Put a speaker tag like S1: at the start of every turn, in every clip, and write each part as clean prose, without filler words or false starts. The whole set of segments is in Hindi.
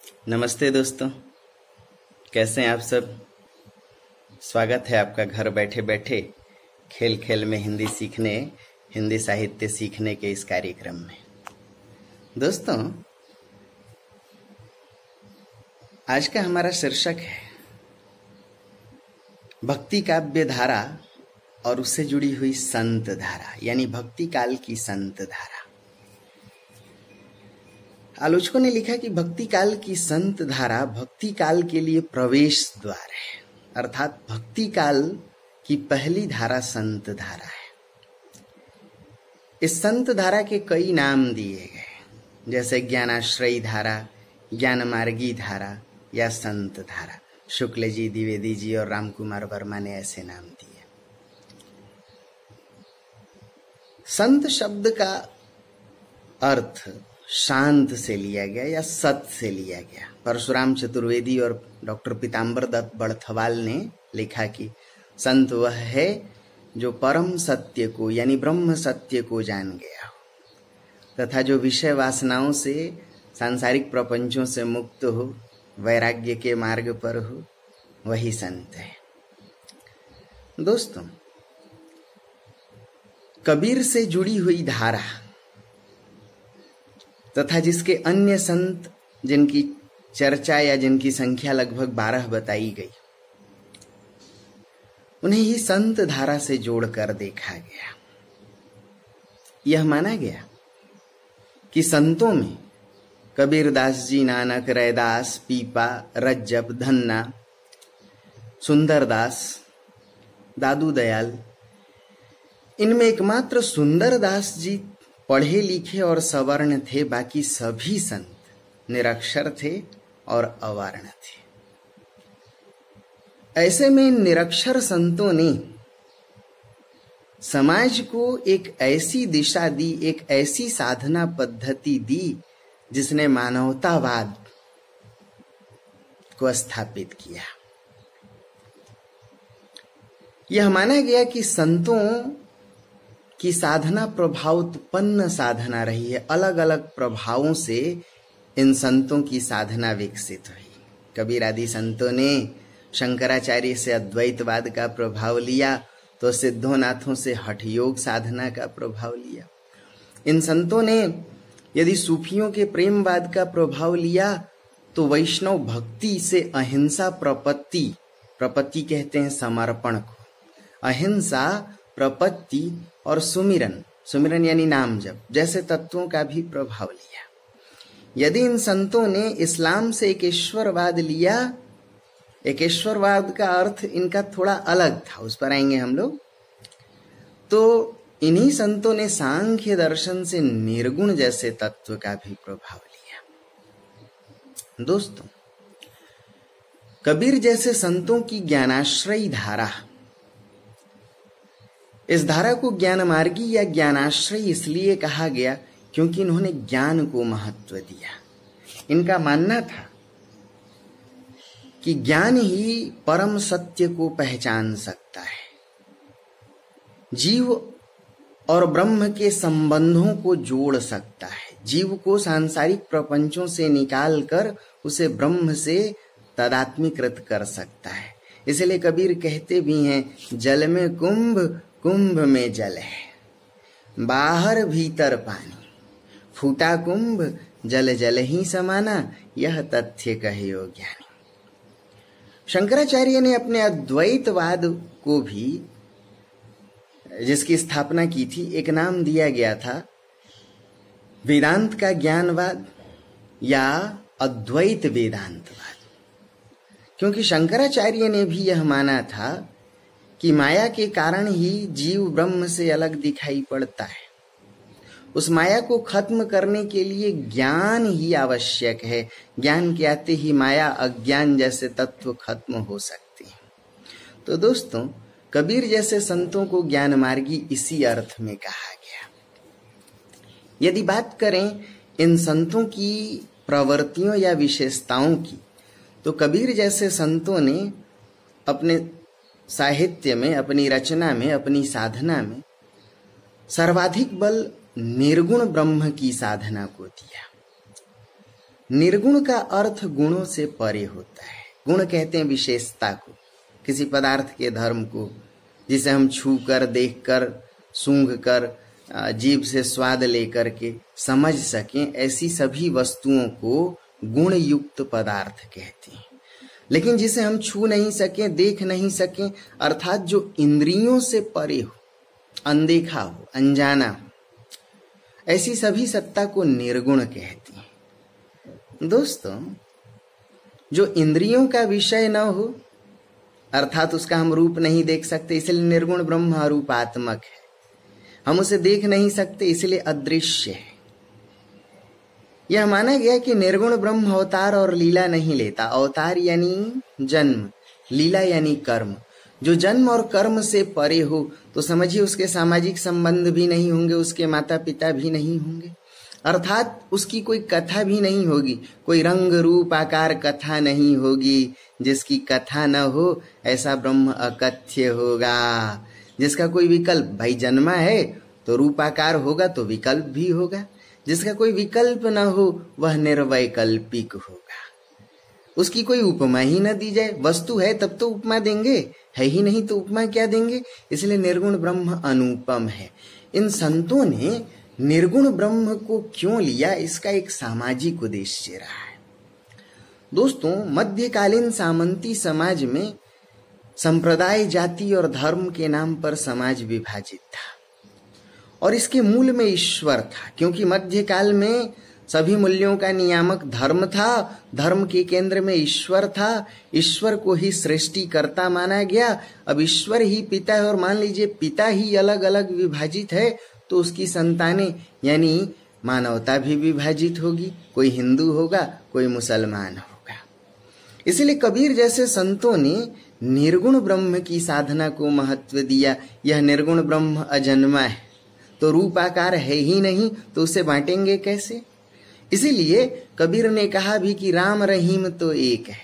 S1: नमस्ते दोस्तों, कैसे हैं आप सब। स्वागत है आपका घर बैठे बैठे खेल खेल में हिंदी सीखने, हिंदी साहित्य सीखने के इस कार्यक्रम में। दोस्तों, आज का हमारा शीर्षक है भक्ति काव्य धारा और उससे जुड़ी हुई संत धारा, यानी भक्ति काल की संत धारा। आलोचकों ने लिखा कि भक्ति काल की संत धारा भक्ति काल के लिए प्रवेश द्वार है, अर्थात भक्ति काल की पहली धारा संत धारा है। इस संत धारा के कई नाम दिए गए, जैसे ज्ञानाश्रयी धारा, ज्ञान मार्गी धारा या संत धारा। शुक्ल जी, द्विवेदी जी और रामकुमार वर्मा ने ऐसे नाम दिए। संत शब्द का अर्थ शांत से लिया गया या सत से लिया गया। परशुराम चतुर्वेदी और डॉक्टर पीताम्बर दत्त बड़थवाल ने लिखा कि संत वह है जो परम सत्य को यानी ब्रह्म सत्य को जान गया हो तथा जो विषय वासनाओं से, सांसारिक प्रपंचों से मुक्त हो, वैराग्य के मार्ग पर हो, वही संत है। दोस्तों, कबीर से जुड़ी हुई धारा तथा जिसके अन्य संत जिनकी चर्चा या जिनकी संख्या लगभग 12 बताई गई, उन्हें ही संत धारा से जोड़कर देखा गया। यह माना गया कि संतों में कबीरदास जी, नानक, रैदास, पीपा, रज्जब, धन्ना, सुंदरदास, दादू दयाल, इनमें एकमात्र सुंदरदास जी पढ़े लिखे और सवर्ण थे। बाकी सभी संत निरक्षर थे और अवर्ण थे। ऐसे में निरक्षर संतों ने समाज को एक ऐसी दिशा दी, एक ऐसी साधना पद्धति दी जिसने मानवतावाद को स्थापित किया। यह माना गया कि संतों की साधना प्रभावोत्पन्न साधना रही है। अलग अलग प्रभावों से इन संतों की साधना विकसित हुई। कबीर आदि संतों ने शंकराचार्य से अद्वैतवाद का प्रभाव लिया, तो सिद्धोनाथों से हठ योग साधना का प्रभाव लिया। इन संतों ने यदि सूफियों के प्रेमवाद का प्रभाव लिया, तो वैष्णव भक्ति से अहिंसा प्रपत्ति, प्रपत्ति कहते हैं समर्पण को, अहिंसा, प्रपत्ति और सुमिरन, सुमिरन यानी नाम जप जैसे तत्वों का भी प्रभाव लिया। यदि इन संतों ने इस्लाम से एकेश्वरवाद लिया, एकेश्वरवाद का अर्थ इनका थोड़ा अलग था, उस पर आएंगे हम लोग, तो इन्हीं संतों ने सांख्य दर्शन से निर्गुण जैसे तत्व का भी प्रभाव लिया। दोस्तों, कबीर जैसे संतों की ज्ञानाश्रयी धारा, इस धारा को ज्ञान मार्गी या ज्ञानाश्रयी इसलिए कहा गया क्योंकि इन्होंने ज्ञान को महत्व दिया। इनका मानना था कि ज्ञान ही परम सत्य को पहचान सकता है, जीव और ब्रह्म के संबंधों को जोड़ सकता है, जीव को सांसारिक प्रपंचों से निकालकर उसे ब्रह्म से तादात्म्यकृत कर सकता है। इसलिए कबीर कहते भी हैं, जल में कुंभ, कुंभ में जल है, बाहर भीतर पानी, फूटा कुंभ जल जल ही समाना, यह तथ्य कहियो ज्ञानी। शंकराचार्य ने अपने अद्वैतवाद को भी, जिसकी स्थापना की थी, एक नाम दिया गया था वेदांत का ज्ञानवाद या अद्वैत वेदांतवाद, क्योंकि शंकराचार्य ने भी यह माना था कि माया के कारण ही जीव ब्रह्म से अलग दिखाई पड़ता है। उस माया को खत्म करने के लिए ज्ञान ही आवश्यक है। ज्ञान के आते ही माया, अज्ञान जैसे तत्व खत्म हो सकते हैं। तो दोस्तों, कबीर जैसे संतों को ज्ञान मार्गी इसी अर्थ में कहा गया। यदि बात करें इन संतों की प्रवृत्तियों या विशेषताओं की, तो कबीर जैसे संतों ने अपने साहित्य में, अपनी रचना में, अपनी साधना में सर्वाधिक बल निर्गुण ब्रह्म की साधना को दिया। निर्गुण का अर्थ गुणों से परे होता है। गुण कहते हैं विशेषता को, किसी पदार्थ के धर्म को, जिसे हम छू कर, देख कर, सूंघ कर, जीभ से स्वाद लेकर के समझ सकें, ऐसी सभी वस्तुओं को गुण युक्त पदार्थ कहते हैं। लेकिन जिसे हम छू नहीं सकें, देख नहीं सकें, अर्थात जो इंद्रियों से परे हो, अनदेखा हो, अनजाना हो, ऐसी सभी सत्ता को निर्गुण कहते हैं। दोस्तों, जो इंद्रियों का विषय न हो, अर्थात उसका हम रूप नहीं देख सकते, इसलिए निर्गुण ब्रह्म अरूपात्मक है। हम उसे देख नहीं सकते, इसलिए अदृश्य है। यह माना गया कि निर्गुण ब्रह्म अवतार और लीला नहीं लेता। अवतार यानी जन्म, लीला यानी कर्म। जो जन्म और कर्म से परे हो तो समझिए उसके सामाजिक संबंध भी नहीं होंगे, उसके माता पिता भी नहीं होंगे, अर्थात उसकी कोई कथा भी नहीं होगी, कोई रंग रूप आकार कथा नहीं होगी। जिसकी कथा न हो ऐसा ब्रह्म अकथ्य होगा। जिसका कोई विकल्प, भाई जन्मा है तो रूपाकार होगा तो विकल्प भी होगा। जिसका कोई विकल्प न हो वह निर्वैकल्पिक होगा। उसकी कोई उपमा ही न दी जाए। वस्तु है तब तो उपमा देंगे, है ही नहीं तो उपमा क्या देंगे। इसलिए निर्गुण ब्रह्म अनुपम है। इन संतों ने निर्गुण ब्रह्म को क्यों लिया, इसका एक सामाजिक उद्देश्य रहा है। दोस्तों, मध्यकालीन सामंती समाज में संप्रदाय, जाति और धर्म के नाम पर समाज विभाजित था और इसके मूल में ईश्वर था, क्योंकि मध्यकाल में सभी मूल्यों का नियामक धर्म था। धर्म के केंद्र में ईश्वर था। ईश्वर को ही सृष्टिकर्ता माना गया। अब ईश्वर ही पिता है और मान लीजिए पिता ही अलग अलग विभाजित है तो उसकी संतानें यानी मानवता भी विभाजित होगी। कोई हिंदू होगा, कोई मुसलमान होगा। इसलिए कबीर जैसे संतों ने निर्गुण ब्रह्म की साधना को महत्व दिया। यह निर्गुण ब्रह्म अजन्मा है तो रूपाकार है ही नहीं, तो उसे बांटेंगे कैसे। इसीलिए कबीर ने कहा भी कि राम रहीम तो एक है।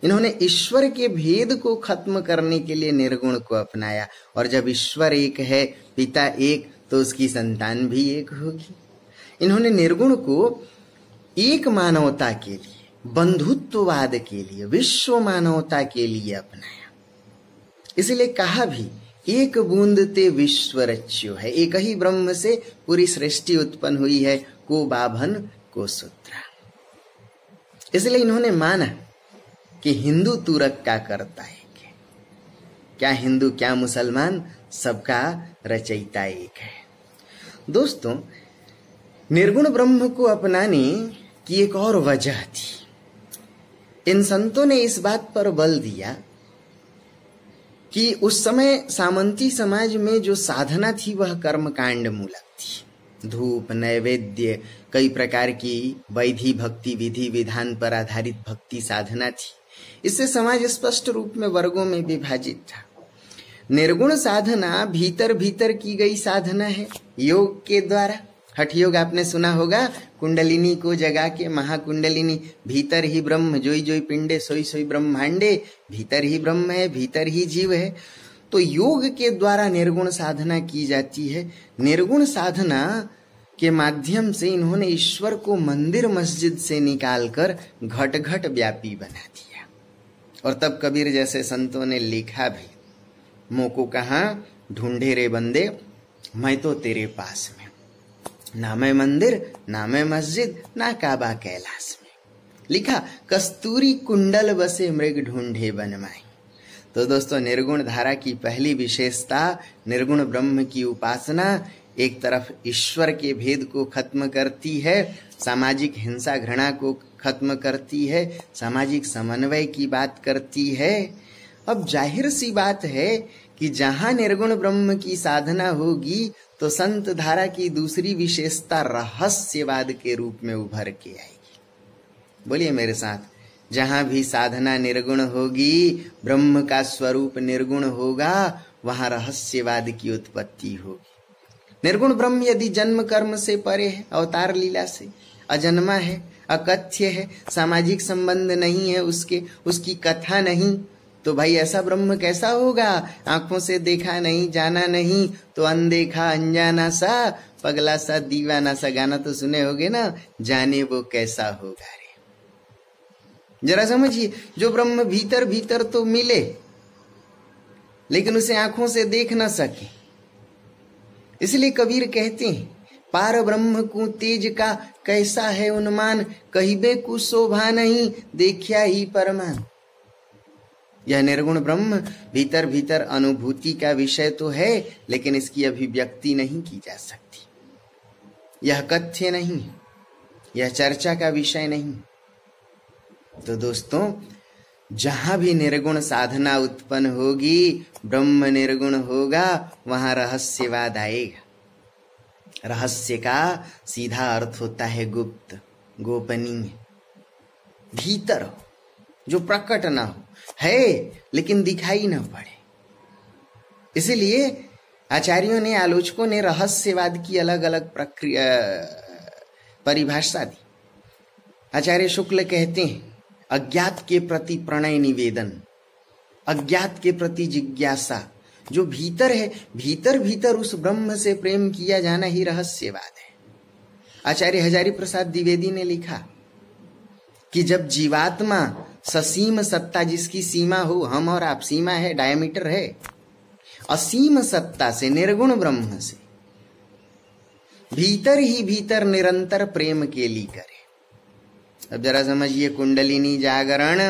S1: इन्होंने ईश्वर के भेद को खत्म करने के लिए निर्गुण को अपनाया। और जब ईश्वर एक है, पिता एक, तो उसकी संतान भी एक होगी। इन्होंने निर्गुण को एक मानवता के लिए, बंधुत्ववाद के लिए, विश्व मानवता के लिए अपनाया। इसलिए कहा भी एक बूंद ते विश्व रच्यो है। एक ही ब्रह्म से पूरी सृष्टि उत्पन्न हुई है, को बाभन को सूत्रा। इसलिए इन्होंने माना कि हिंदू तुरक का करता है, क्या हिंदू क्या मुसलमान, सबका रचयिता एक है। दोस्तों, निर्गुण ब्रह्म को अपनाने की एक और वजह थी। इन संतों ने इस बात पर बल दिया कि उस समय सामंती समाज में जो साधना थी वह कर्मकांड मूलक थी। धूप, नैवेद्य, कई प्रकार की वैधि भक्ति, विधि विधान पर आधारित भक्ति साधना थी। इससे समाज स्पष्ट रूप में वर्गों में विभाजित था। निर्गुण साधना भीतर भीतर की गई साधना है, योग के द्वारा। हठ योग आपने सुना होगा, कुंडलिनी को जगा के महाकुंडलिनी, भीतर ही ब्रह्म, जोई जोई पिंडे, सोई सोई ब्रह्मांडे, भीतर ही ब्रह्म है, भीतर ही जीव है। तो योग के द्वारा निर्गुण साधना की जाती है। निर्गुण साधना के माध्यम से इन्होंने ईश्वर को मंदिर मस्जिद से निकालकर घट घट व्यापी बना दिया। और तब कबीर जैसे संतों ने लिखा भी, मोको कहाँ ढूंढे रे बंदे, मैं तो तेरे पास में, ना मैं मंदिर, ना मैं मस्जिद, ना काबा कैलाश में। लिखा, कस्तूरी कुंडल बसे मृग ढूंढे बनमाई। तो दोस्तों, निर्गुण धारा की पहली विशेषता निर्गुण ब्रह्म की उपासना एक तरफ ईश्वर के भेद को खत्म करती है, सामाजिक हिंसा घृणा को खत्म करती है, सामाजिक समन्वय की बात करती है। अब जाहिर सी बात है कि जहां निर्गुण ब्रह्म की साधना होगी तो संत धारा की दूसरी विशेषता रहस्यवाद के रूप में उभर के आएगी। बोलिए मेरे साथ, जहां भी साधना निर्गुण होगी, ब्रह्म का स्वरूप निर्गुण होगा, वहां रहस्यवाद की उत्पत्ति होगी। निर्गुण ब्रह्म यदि जन्म कर्म से परे है, अवतार लीला से, अजन्मा है, अकथ्य है, सामाजिक संबंध नहीं है उसके, उसकी कथा नहीं, तो भाई ऐसा ब्रह्म कैसा होगा? आंखों से देखा नहीं, जाना नहीं, तो अनदेखा अनजाना सा, पगला सा, दीवाना सा। गाना तो सुने होगे ना, जाने वो कैसा होगा रे। जरा समझिए, जो ब्रह्म भीतर भीतर तो मिले लेकिन उसे आंखों से देख ना सके, इसलिए कबीर कहते हैं, पार ब्रह्म को तेज का कैसा है उन्मान, कहिबे को शोभा नहीं, देखिया ही परमान। यह निर्गुण ब्रह्म भीतर भीतर अनुभूति का विषय तो है, लेकिन इसकी अभिव्यक्ति नहीं की जा सकती। यह कथ्य नहीं, यह चर्चा का विषय नहीं। तो दोस्तों, जहां भी निर्गुण साधना उत्पन्न होगी, ब्रह्म निर्गुण होगा, वहां रहस्यवाद आएगा। रहस्य का सीधा अर्थ होता है गुप्त, गोपनीय, भीतर जो प्रकट ना हो, है लेकिन दिखाई ना पड़े। इसलिए आचार्यों ने, आलोचकों ने रहस्यवाद की अलग अलग प्रक्रिया परिभाषा दी। आचार्य शुक्ल कहते हैं, अज्ञात के प्रति प्रणय निवेदन, अज्ञात के प्रति जिज्ञासा, जो भीतर है, भीतर भीतर उस ब्रह्म से प्रेम किया जाना ही रहस्यवाद है। आचार्य हजारी प्रसाद द्विवेदी ने लिखा कि जब जीवात्मा ससीम सत्ता, जिसकी सीमा हो, हम और आप, सीमा है, डायमीटर है, असीम सत्ता से, निर्गुण ब्रह्म से भीतर ही भीतर निरंतर प्रेम के लिए करे। अब जरा समझिए, कुंडलिनी जागरण,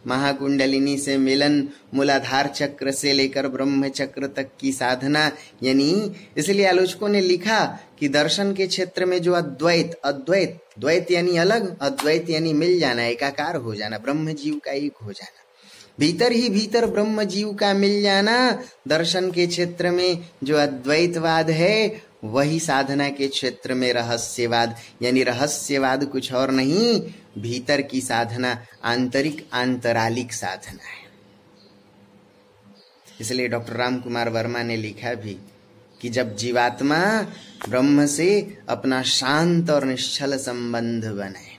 S1: महाकुंडलिनी से मिलन, मूलाधार चक्र से लेकर ब्रह्म चक्र तक की साधना, यानी इसलिए आलोचकों ने लिखा कि दर्शन के क्षेत्र में जो अद्वैत, अद्वैत, द्वैत यानी अलग, अद्वैत यानी मिल जाना, एकाकार हो जाना, ब्रह्म जीव का एक हो जाना, भीतर ही भीतर ब्रह्म जीव का मिल जाना, दर्शन के क्षेत्र में जो अद्वैतवाद है, वही साधना के क्षेत्र में रहस्यवाद, यानी रहस्यवाद कुछ और नहीं, भीतर की साधना, आंतरिक आंतरालिक साधना है। इसलिए डॉक्टर राम कुमार वर्मा ने लिखा भी कि जब जीवात्मा ब्रह्म से अपना शांत और निश्चल संबंध बनाए,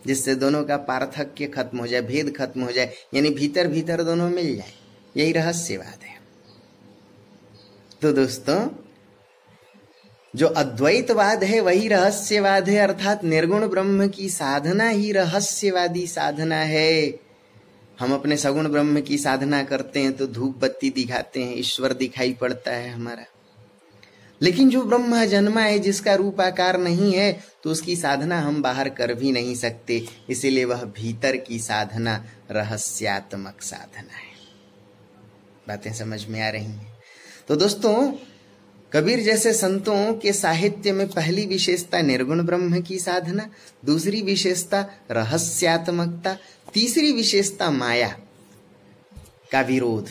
S1: जिससे दोनों का पार्थक्य खत्म हो जाए, भेद खत्म हो जाए, यानी भीतर भीतर दोनों मिल जाए, यही रहस्यवाद है। तो दोस्तों, जो अद्वैतवाद है वही रहस्यवाद है, अर्थात निर्गुण ब्रह्म की साधना ही रहस्यवादी साधना है। हम अपने सगुण ब्रह्म की साधना करते हैं तो धूप बत्ती दिखाते हैं, ईश्वर दिखाई पड़ता है हमारा, लेकिन जो ब्रह्म जन्मा है, जिसका रूप आकार नहीं है, तो उसकी साधना हम बाहर कर भी नहीं सकते। इसीलिए वह भीतर की साधना रहस्यात्मक साधना है। बातें समझ में आ रही हैं? तो दोस्तों, कबीर जैसे संतों के साहित्य में पहली विशेषता निर्गुण ब्रह्म की साधना, दूसरी विशेषता रहस्यात्मकता, तीसरी विशेषता माया का विरोध।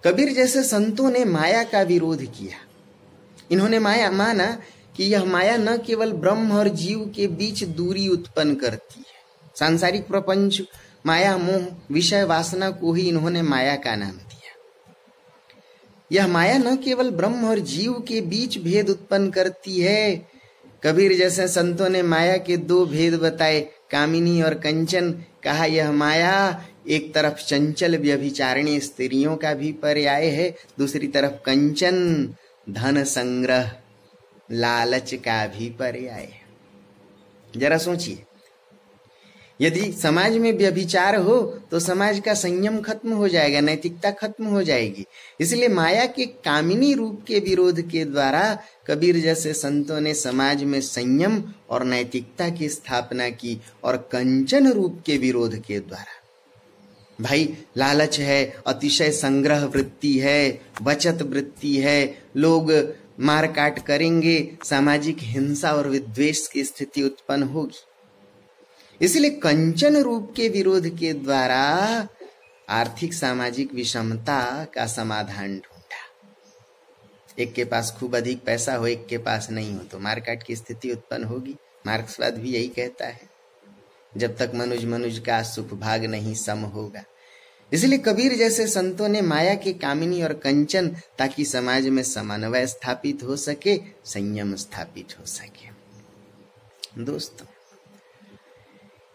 S1: कबीर जैसे संतों ने माया का विरोध किया। इन्होंने माया माना कि यह माया न केवल ब्रह्म और जीव के बीच दूरी उत्पन्न करती है, सांसारिक प्रपंच, माया, मोह, विषय वासना को ही इन्होंने माया का नाम दिया। यह माया न केवल ब्रह्म और जीव के बीच भेद उत्पन्न करती है। कबीर जैसे संतों ने माया के दो भेद बताए, कामिनी और कंचन। कहा यह माया एक तरफ चंचल व्यभिचारिणी स्त्रियों का भी पर्याय है, दूसरी तरफ कंचन धन संग्रह लालच का भी पर्याय है। जरा सोचिए, यदि समाज में व्यभिचार हो तो समाज का संयम खत्म हो जाएगा, नैतिकता खत्म हो जाएगी। इसलिए माया के कामिनी रूप के विरोध के द्वारा कबीर जैसे संतों ने समाज में संयम और नैतिकता की स्थापना की, और कंचन रूप के विरोध के द्वारा, भाई लालच है, अतिशय संग्रह वृत्ति है, बचत वृत्ति है, लोग मारकाट करेंगे, सामाजिक हिंसा और विद्वेष की स्थिति उत्पन्न होगी। इसलिए कंचन रूप के विरोध के द्वारा आर्थिक सामाजिक विषमता का समाधान ढूंढा। एक के पास खूब अधिक पैसा हो, एक के पास नहीं हो, तो मारकाट की स्थिति उत्पन्न होगी। मार्क्सवाद भी यही कहता है, जब तक मनुज का सुख भाग नहीं सम होगा। इसलिए कबीर जैसे संतों ने माया के कामिनी और कंचन, ताकि समाज में समन्वय स्थापित हो सके, संयम स्थापित हो सके। दोस्तों,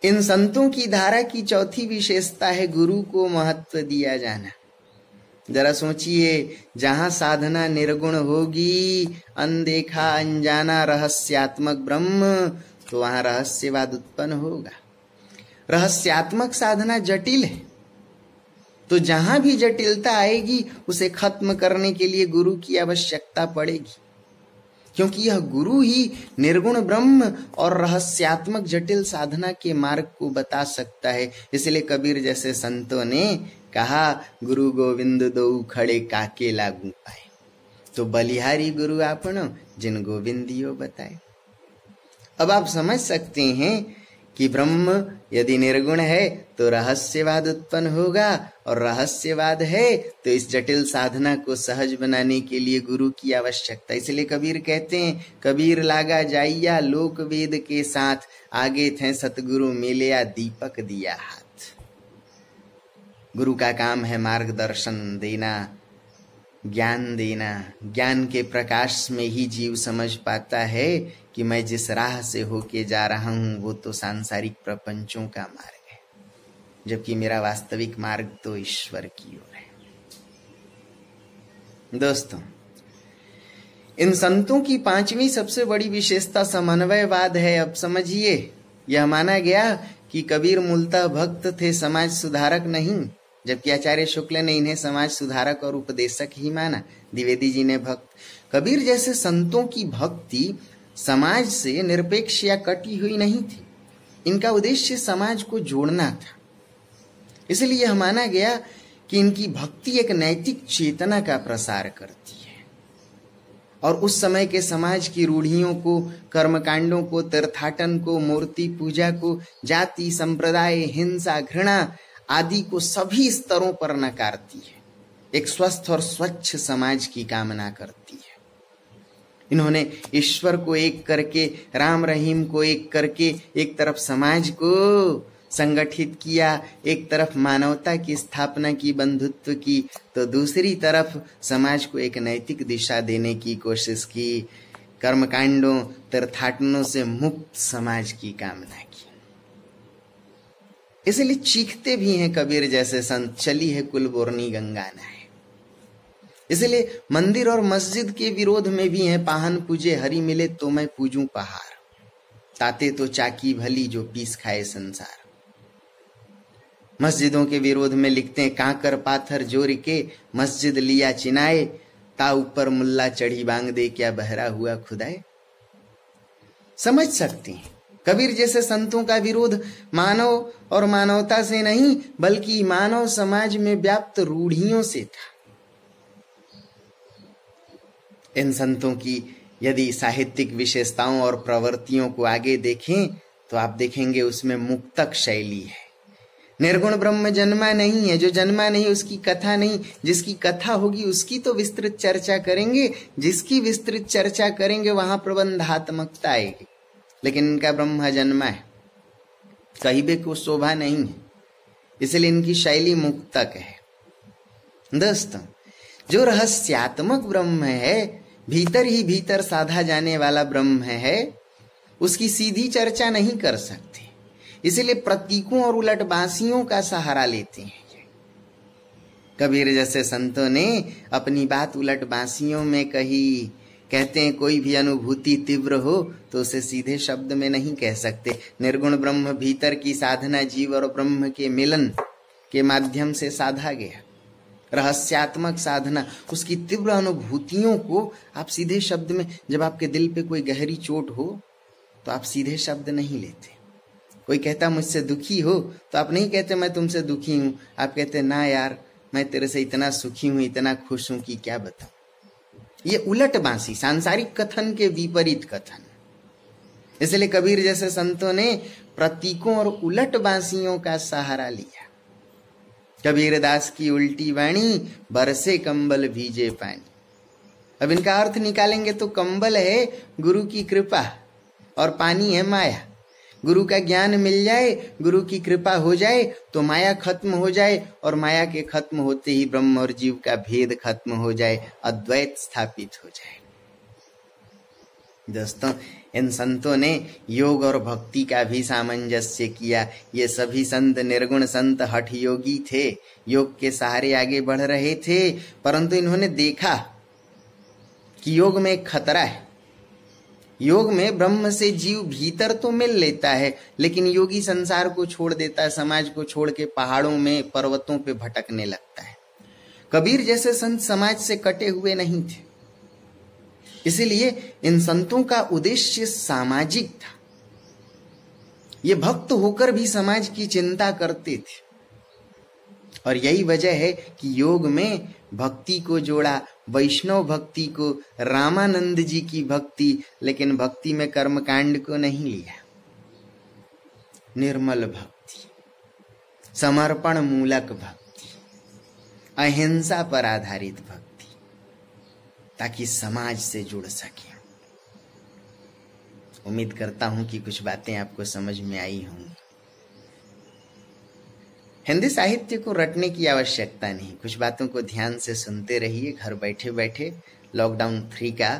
S1: इन संतों की धारा की चौथी विशेषता है गुरु को महत्व दिया जाना। जरा सोचिए, जहां साधना निर्गुण होगी, अनदेखा अनजाना रहस्यात्मक ब्रह्म, तो वहां रहस्यवाद उत्पन्न होगा। रहस्यात्मक साधना जटिल है, तो जहां भी जटिलता आएगी उसे खत्म करने के लिए गुरु की आवश्यकता पड़ेगी, क्योंकि यह गुरु ही निर्गुण ब्रह्म और रहस्यात्मक जटिल साधना के मार्ग को बता सकता है। इसलिए कबीर जैसे संतों ने कहा, गुरु गोविंद दो खड़े काके लागू पाए, तो बलिहारी गुरु आपनो जिन गोविंदियो बताए। अब आप समझ सकते हैं कि ब्रह्म यदि निर्गुण है तो रहस्यवाद उत्पन्न होगा, और रहस्यवाद है तो इस जटिल साधना को सहज बनाने के लिए गुरु की आवश्यकता। इसलिए कबीर कहते हैं, कबीर लागा जाइया लोक वेद के साथ, आगे थे सतगुरु मिलया दीपक दिया हाथ। गुरु का काम है मार्गदर्शन देना, ज्ञान देना। ज्ञान के प्रकाश में ही जीव समझ पाता है कि मैं जिस राह से होके जा रहा हूं वो तो सांसारिक प्रपंचों का मार्ग है, जबकि मेरा वास्तविक मार्ग तो ईश्वर की ओर है। दोस्तों, इन संतों की पांचवी सबसे बड़ी विशेषता समन्वयवाद है। अब समझिए, यह माना गया कि कबीर मूलतः भक्त थे, समाज सुधारक नहीं, जबकि आचार्य शुक्ल ने इन्हें समाज सुधारक और उपदेशक ही माना, द्विवेदी जी ने भक्त। कबीर जैसे संतों की भक्ति समाज से निरपेक्ष या कटी हुई नहीं थी, इनका उद्देश्य समाज को जोड़ना था। इसलिए यह माना गया कि इनकी भक्ति एक नैतिक चेतना का प्रसार करती है, और उस समय के समाज की रूढ़ियों को, कर्मकांडों को, तीर्थाटन को, मूर्ति पूजा को, जाति, संप्रदाय, हिंसा, घृणा आदि को सभी स्तरों पर नकारती है, एक स्वस्थ और स्वच्छ समाज की कामना करती है। इन्होंने ईश्वर को एक करके, राम रहीम को एक करके, एक तरफ समाज को संगठित किया, एक तरफ मानवता की स्थापना की, बंधुत्व की, तो दूसरी तरफ समाज को एक नैतिक दिशा देने की कोशिश की, कर्मकांडों, तीर्थाटनों से मुक्त समाज की कामना की। इसलिए चीखते भी हैं कबीर जैसे संत, चली है कुलबोरनी गंगा नहाए। इसलिए मंदिर और मस्जिद के विरोध में भी हैं, पाहन पूजे हरि मिले तो मैं पूजूं पहाड़, ताते तो चाकी भली जो पीस खाए संसार। मस्जिदों के विरोध में लिखते हैं, कांकर पाथर जोर के मस्जिद लिया चिनाए, ता ऊपर मुल्ला चढ़ी बांग दे क्या बहरा हुआ खुदाए। समझ सकते हैं, कबीर जैसे संतों का विरोध मानव और मानवता से नहीं, बल्कि मानव समाज में व्याप्त रूढ़ियों से था। इन संतों की यदि साहित्यिक विशेषताओं और प्रवृत्तियों को आगे देखें तो आप देखेंगे उसमें मुक्तक शैली है। निर्गुण ब्रह्म जन्मा नहीं है, जो जन्मा नहीं उसकी कथा नहीं, जिसकी कथा होगी उसकी तो विस्तृत चर्चा करेंगे, जिसकी विस्तृत चर्चा करेंगे वहां प्रबंधात्मकता आएगी। लेकिन इनका ब्रह्म जन्मा है, कहिबे को शोभा नहीं है, इसलिए इनकी शैली मुक्तक है। दोस्तों, जो रहस्यात्मक ब्रह्म है, भीतर ही भीतर साधा जाने वाला ब्रह्म है, उसकी सीधी चर्चा नहीं कर सकते, इसलिए प्रतीकों और उलटबांसियों का सहारा लेते हैं। कबीर जैसे संतों ने अपनी बात उलटबांसियों में कही। कहते हैं कोई भी अनुभूति तीव्र हो तो उसे सीधे शब्द में नहीं कह सकते। निर्गुण ब्रह्म भीतर की साधना जीव और ब्रह्म के मिलन के माध्यम से साधा गया। रहस्यात्मक साधना, उसकी तीव्र अनुभूतियों को आप सीधे शब्द में, जब आपके दिल पे कोई गहरी चोट हो तो आप सीधे शब्द नहीं लेते। कोई कहता मुझसे दुखी हो तो आप नहीं कहते मैं तुमसे दुखी हूं, आप कहते ना यार मैं तेरे से इतना सुखी हूं, इतना खुश हूं कि क्या बताऊं। ये उलट बांसी, सांसारिक कथन के विपरीत कथन। इसलिए कबीर जैसे संतों ने प्रतीकों और उलट बांसियों का सहारा लिया। कबीर दास की उल्टी वाणी, बरसे कंबल भीजे पानी। अब इनका अर्थ निकालेंगे तो कंबल है गुरु की कृपा और पानी है माया। गुरु का ज्ञान मिल जाए, गुरु की कृपा हो जाए तो माया खत्म हो जाए, और माया के खत्म होते ही ब्रह्म और जीव का भेद खत्म हो जाए, अद्वैत स्थापित हो जाए। दोस्तों, इन संतों ने योग और भक्ति का भी सामंजस्य किया। ये सभी संत निर्गुण संत हठ योगी थे, योग के सहारे आगे बढ़ रहे थे, परंतु इन्होंने देखा कि योग में एक खतरा है। योग में ब्रह्म से जीव भीतर तो मिल लेता है, लेकिन योगी संसार को छोड़ देता है, समाज को छोड़ के पहाड़ों में पर्वतों पे भटकने लगता है। कबीर जैसे संत समाज से कटे हुए नहीं थे, इसीलिए इन संतों का उद्देश्य सामाजिक था। ये भक्त होकर भी समाज की चिंता करते थे, और यही वजह है कि योग में भक्ति को जोड़ा, वैष्णव भक्ति को, रामानंद जी की भक्ति, लेकिन भक्ति में कर्मकांड को नहीं लिया। निर्मल भक्ति, समर्पण मूलक भक्ति, अहिंसा पर आधारित भक्ति, ताकि समाज से जुड़ सके। उम्मीद करता हूं कि कुछ बातें आपको समझ में आई होंगी। हिंदी साहित्य को रटने की आवश्यकता नहीं, कुछ बातों को ध्यान से सुनते रहिए, घर बैठे बैठे लॉकडाउन 3 का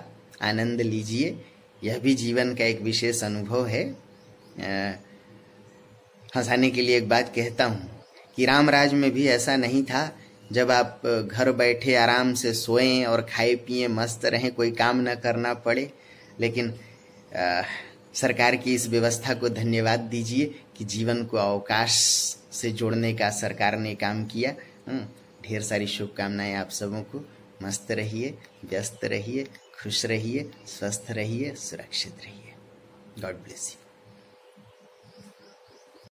S1: आनंद लीजिए। यह भी जीवन का एक विशेष अनुभव है। हंसाने के लिए एक बात कहता हूँ कि रामराज में भी ऐसा नहीं था। जब आप घर बैठे आराम से सोएं और खाए पिए मस्त रहें, कोई काम न करना पड़े, लेकिन सरकार की इस व्यवस्था को धन्यवाद दीजिए कि जीवन को अवकाश से जोड़ने का सरकार ने काम किया। ढेर सारी शुभकामनाएं आप सबों को। मस्त रहिए, व्यस्त रहिए, खुश रहिए, स्वस्थ रहिए, सुरक्षित रहिए। God bless you.